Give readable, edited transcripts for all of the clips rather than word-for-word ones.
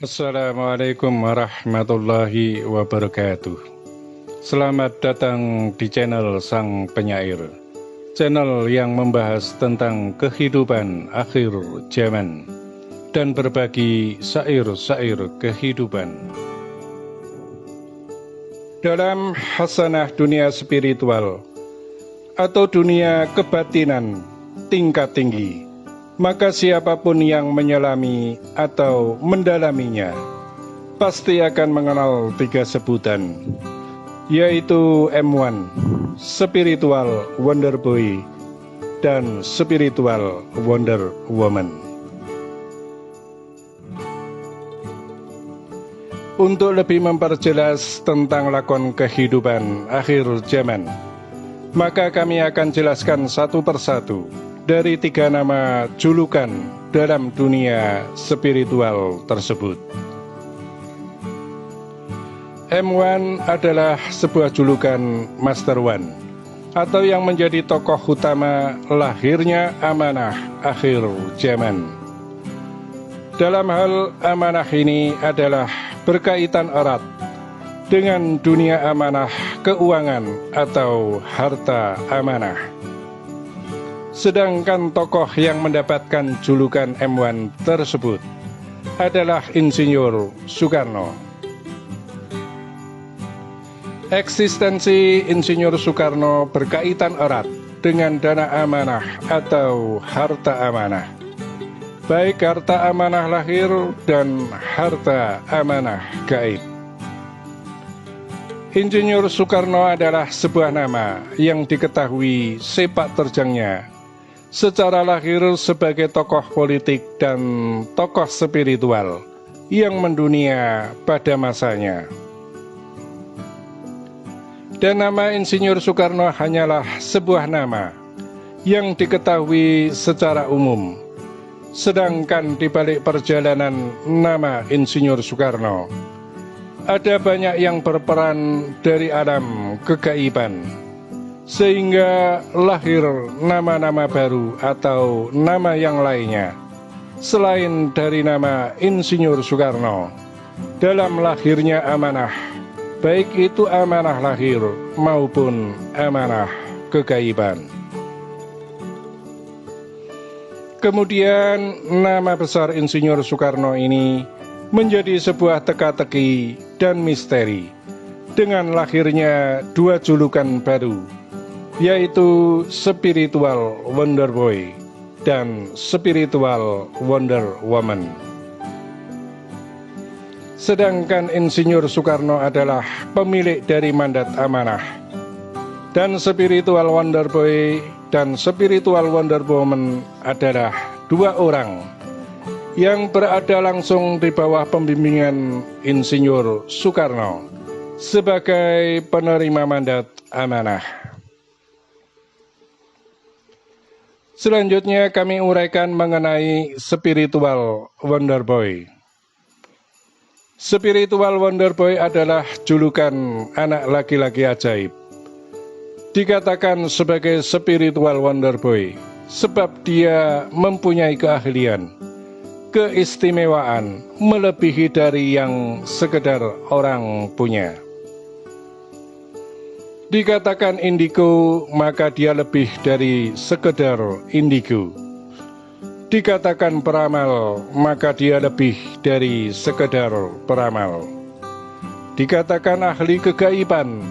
Assalamualaikum warahmatullahi wabarakatuh. Selamat datang di channel Sang Penyair, channel yang membahas tentang kehidupan akhir zaman dan berbagi syair-syair kehidupan. Dalam hasanah dunia spiritual atau dunia kebatinan tingkat tinggi, maka siapapun yang menyelami atau mendalaminya pasti akan mengenal tiga sebutan, yaitu M1, Spiritual Wonder Boy, dan Spiritual Wonder Woman. Untuk lebih memperjelas tentang lakon kehidupan akhir zaman, maka kami akan jelaskan satu persatu dari tiga nama julukan dalam dunia spiritual tersebut. M1 adalah sebuah julukan Master One, atau yang menjadi tokoh utama lahirnya amanah akhir zaman. Dalam hal amanah ini adalah berkaitan erat dengan dunia amanah keuangan atau harta amanah. Sedangkan tokoh yang mendapatkan julukan M1 tersebut adalah Insinyur Soekarno. Eksistensi Insinyur Soekarno berkaitan erat dengan dana amanah atau harta amanah, baik harta amanah lahir dan harta amanah gaib. Insinyur Soekarno adalah sebuah nama yang diketahui sepak terjangnya secara lahir sebagai tokoh politik dan tokoh spiritual yang mendunia pada masanya. Dan nama Insinyur Soekarno hanyalah sebuah nama yang diketahui secara umum. Sedangkan di balik perjalanan nama Insinyur Soekarno, ada banyak yang berperan dari alam kegaiban, sehingga lahir nama-nama baru atau nama yang lainnya selain dari nama Insinyur Soekarno dalam lahirnya amanah, baik itu amanah lahir maupun amanah kegaiban. Kemudian nama besar Insinyur Soekarno ini menjadi sebuah teka-teki dan misteri dengan lahirnya dua julukan baru, yaitu Spiritual Wonder Boy dan Spiritual Wonder Woman. Sedangkan Insinyur Soekarno adalah pemilik dari mandat amanah, dan Spiritual Wonder Boy dan Spiritual Wonder Woman adalah dua orang yang berada langsung di bawah pembimbingan Insinyur Soekarno sebagai penerima mandat amanah. Selanjutnya kami uraikan mengenai Spiritual Wonder Boy. Spiritual Wonder Boy adalah julukan anak laki-laki ajaib. Dikatakan sebagai Spiritual Wonder Boy sebab dia mempunyai keahlian, keistimewaan melebihi dari yang sekedar orang punya. Dikatakan indigo, maka dia lebih dari sekedar indigo. Dikatakan peramal, maka dia lebih dari sekedar peramal. Dikatakan ahli kegaiban,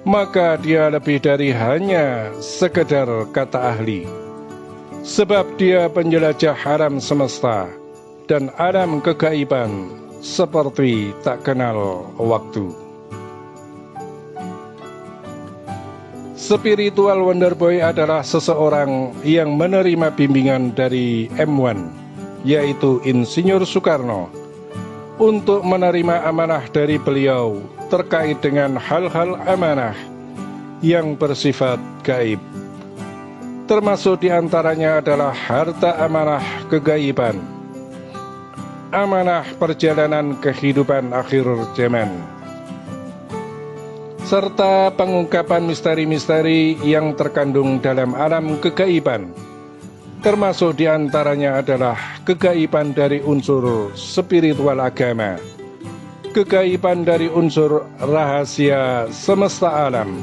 maka dia lebih dari hanya sekedar kata ahli. Sebab dia penjelajah alam semesta dan alam kegaiban seperti tak kenal waktu. Spiritual Wonder Boy adalah seseorang yang menerima bimbingan dari M1, yaitu Insinyur Soekarno, untuk menerima amanah dari beliau terkait dengan hal-hal amanah yang bersifat gaib. Termasuk diantaranya adalah harta amanah kegaiban, amanah perjalanan kehidupan akhir zaman, serta pengungkapan misteri-misteri yang terkandung dalam alam kegaiban, termasuk diantaranya adalah kegaiban dari unsur spiritual agama, kegaiban dari unsur rahasia semesta alam,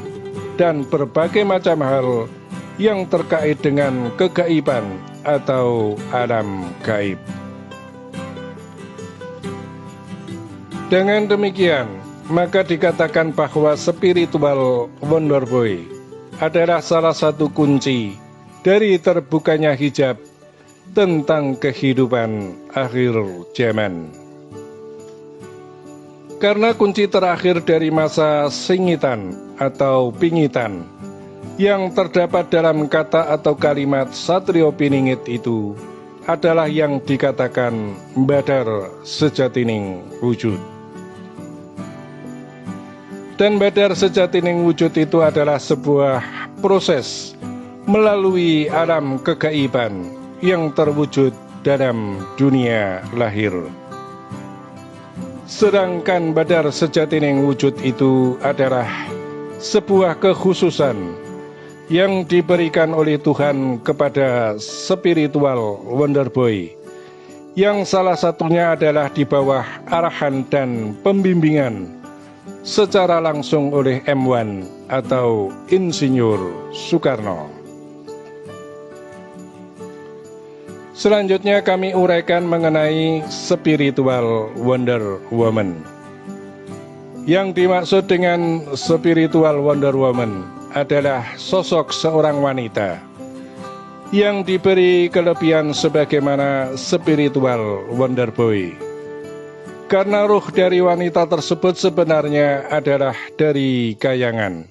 dan berbagai macam hal yang terkait dengan kegaiban atau alam gaib. Dengan demikian, maka dikatakan bahwa spiritual Wonder Boy adalah salah satu kunci dari terbukanya hijab tentang kehidupan akhir zaman. Karena kunci terakhir dari masa singitan atau pingitan yang terdapat dalam kata atau kalimat Satrio Piningit itu adalah yang dikatakan badar sejatining wujud. Dan badar sejatining wujud itu adalah sebuah proses melalui alam kegaiban yang terwujud dalam dunia lahir. Sedangkan badar sejatining wujud itu adalah sebuah kekhususan yang diberikan oleh Tuhan kepada spiritual Wonder Boy, yang salah satunya adalah di bawah arahan dan pembimbingan secara langsung oleh M1 atau Insinyur Soekarno. Selanjutnya kami uraikan mengenai spiritual Wonder Woman. Yang dimaksud dengan spiritual Wonder Woman adalah sosok seorang wanita yang diberi kelebihan sebagaimana spiritual Wonder Boy. Karena ruh dari wanita tersebut sebenarnya adalah dari kayangan,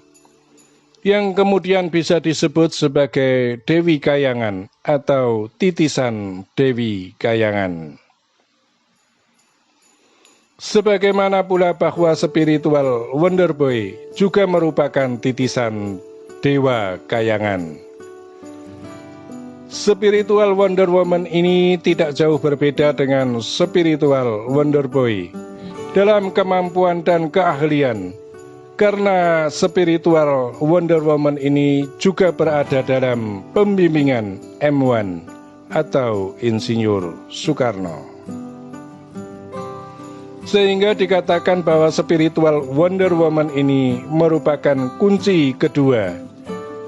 yang kemudian bisa disebut sebagai Dewi Kayangan atau titisan Dewi Kayangan. Sebagaimana pula bahwa spiritual Wonder Boy juga merupakan titisan Dewa Kayangan. Spiritual Wonder Woman ini tidak jauh berbeda dengan spiritual Wonder Boy dalam kemampuan dan keahlian, karena spiritual Wonder Woman ini juga berada dalam pembimbingan M1 atau Insinyur Soekarno. Sehingga dikatakan bahwa spiritual Wonder Woman ini merupakan kunci kedua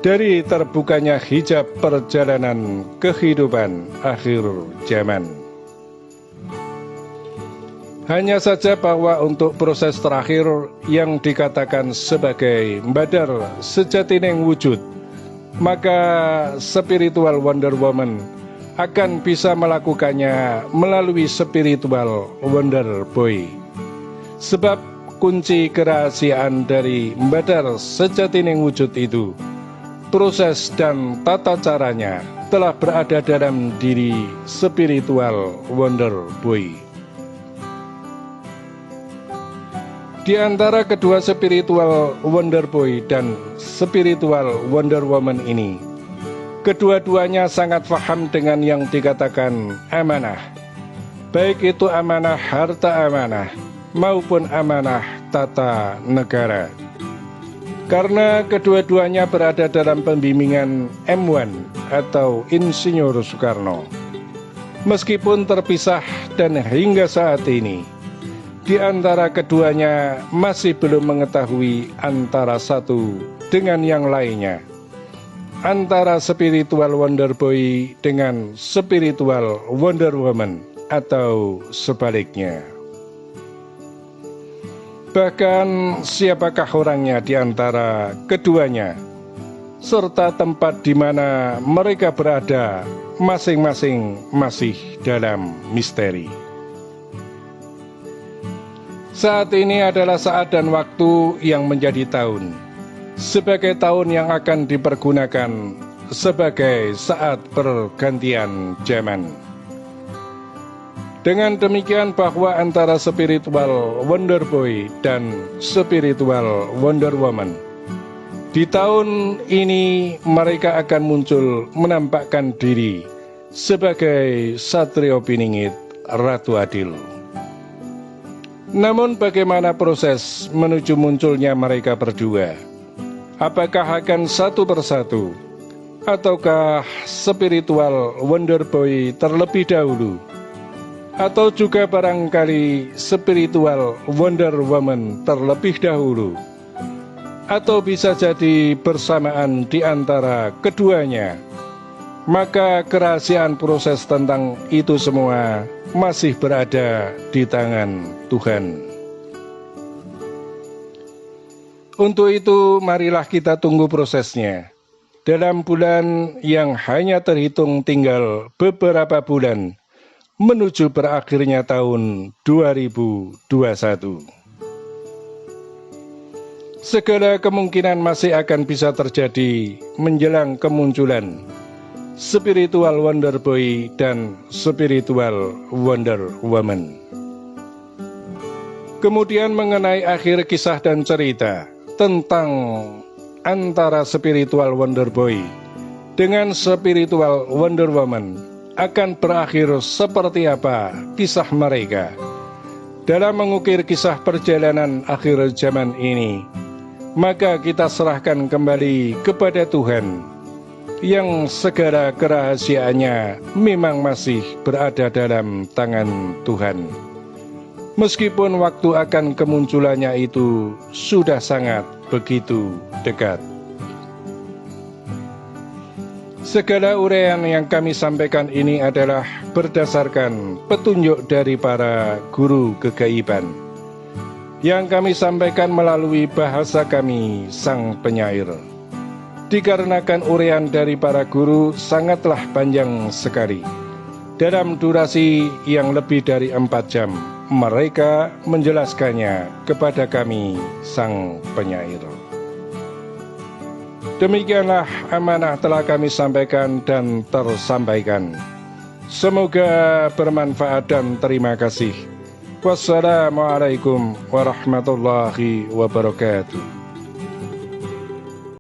dari terbukanya hijab perjalanan kehidupan akhir zaman. Hanya saja bahwa untuk proses terakhir yang dikatakan sebagai badar sejatining wujud, maka spiritual Wonder Woman akan bisa melakukannya melalui spiritual Wonder Boy. Sebab kunci kerahasiaan dari badar sejatining wujud itu, proses dan tata caranya telah berada dalam diri spiritual Wonder Boy. Di antara kedua spiritual Wonder Boy dan spiritual Wonder Woman ini, kedua-duanya sangat paham dengan yang dikatakan amanah, baik itu amanah harta amanah maupun amanah tata negara. Karena kedua-duanya berada dalam pembimbingan M1 atau Insinyur Soekarno. Meskipun terpisah dan hingga saat ini, di antara keduanya masih belum mengetahui antara satu dengan yang lainnya, antara spiritual Wonder Boy dengan spiritual Wonder Woman atau sebaliknya. Bahkan siapakah orangnya di antara keduanya, serta tempat di mana mereka berada masing-masing masih dalam misteri. Saat ini adalah saat dan waktu yang menjadi tahun, sebagai tahun yang akan dipergunakan sebagai saat pergantian zaman. Dengan demikian bahwa antara spiritual Wonder Boy dan spiritual Wonder Woman, di tahun ini mereka akan muncul menampakkan diri sebagai Satrio Piningit Ratu Adil. Namun bagaimana proses menuju munculnya mereka berdua? Apakah akan satu persatu ataukah spiritual Wonder Boy terlebih dahulu, atau juga barangkali spiritual Wonder Woman terlebih dahulu, atau bisa jadi bersamaan di antara keduanya, maka kerahasiaan proses tentang itu semua masih berada di tangan Tuhan. Untuk itu, marilah kita tunggu prosesnya. Dalam bulan yang hanya terhitung tinggal beberapa bulan menuju berakhirnya tahun 2021. Segala kemungkinan masih akan bisa terjadi menjelang kemunculan spiritual Wonder Boy dan spiritual Wonder Woman. Kemudian mengenai akhir kisah dan cerita tentang antara spiritual Wonder Boy dengan spiritual Wonder Woman akan berakhir seperti apa kisah mereka dalam mengukir kisah perjalanan akhir zaman ini, maka kita serahkan kembali kepada Tuhan yang segala kerahasiaannya memang masih berada dalam tangan Tuhan. Meskipun waktu akan kemunculannya itu sudah sangat begitu dekat. Segala uraian yang kami sampaikan ini adalah berdasarkan petunjuk dari para guru kegaiban yang kami sampaikan melalui bahasa kami sang penyair. Dikarenakan uraian dari para guru sangatlah panjang sekali, dalam durasi yang lebih dari 4 jam mereka menjelaskannya kepada kami sang penyair. Demikianlah amanah telah kami sampaikan dan tersampaikan. Semoga bermanfaat dan terima kasih. Wassalamualaikum warahmatullahi wabarakatuh.